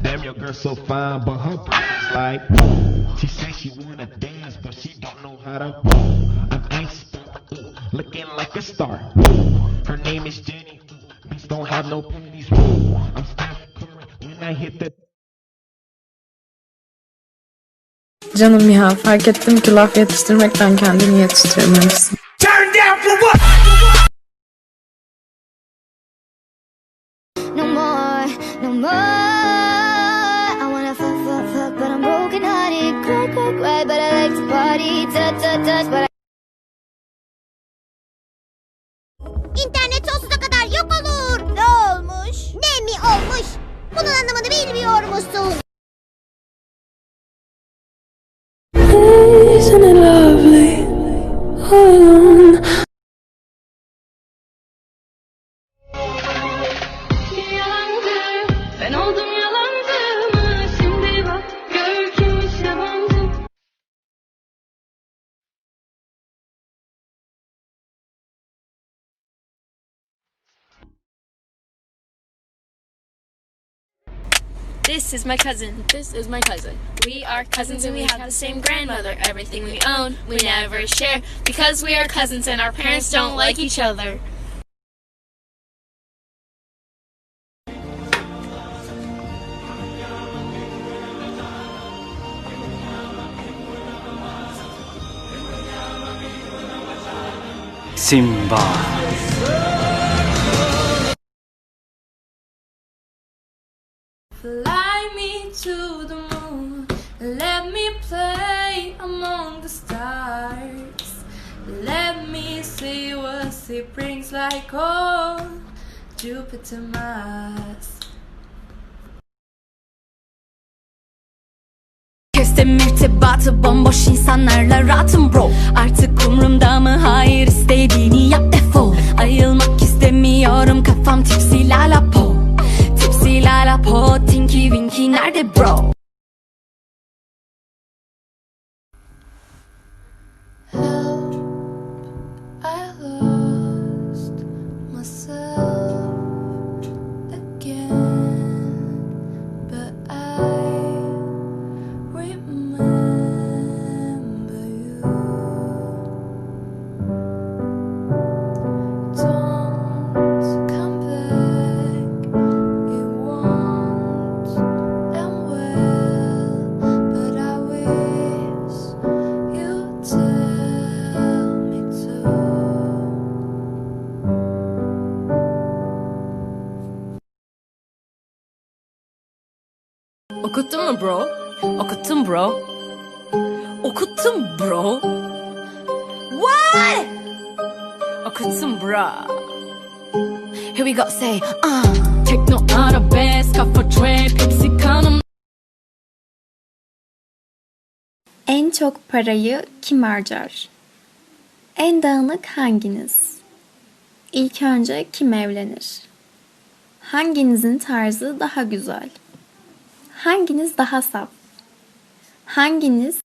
Damn, your girl so fine, but her body's like. She says she wanna dance, but she don't know how to. I'm ice, looking like a star. Her name is Jenny. Bitch don't have no panties. I'm Steph Curry when I hit the. Canım ya, fark ettim ki laf yetiştirmekten kendini yetiştirmemişsin. Turn down for what? No more, no more. I wanna fuck, but I'm broken hearted. Cry, but I like to party. Touch, but I... İnternet sonsuza kadar yok olur. Ne olmuş? Ne mi olmuş? Bunun anlamını bilmiyor musun? Isn't it lovely? Alone. Ben oldum yalancı mı? Şimdi bak gör kimmiş yabancı. This is my cousin. This is my cousin. We are cousins and we have the same grandmother. Everything we own, we never share because we are cousins and our parents don't like each other. Simba. Fly me to the moon, let me play among the stars. Let me see what it brings like gold, Jupiter, Mars. Kestim irtibatı bomboş insanlarla rahatım bro. Artık umrumda mı hayır istediğini yap defol. Ayılmak istemiyorum kafam tipsi lala po. Tipsi lala po tinky winky nerede bro? I lost myself again, but I remember you. Don't come back, it won't end well, but I wish you'd tell me to. Okuttun mu bro? Okuttum bro. Okuttum bro. What? Okuttum bro. Here we go say Techno arabesk kafa trap hepsi kanım. En çok parayı kim harcar? En dağınık hanginiz? İlk önce kim evlenir? Hanginizin tarzı daha güzel? Hanginiz daha saf? Hanginiz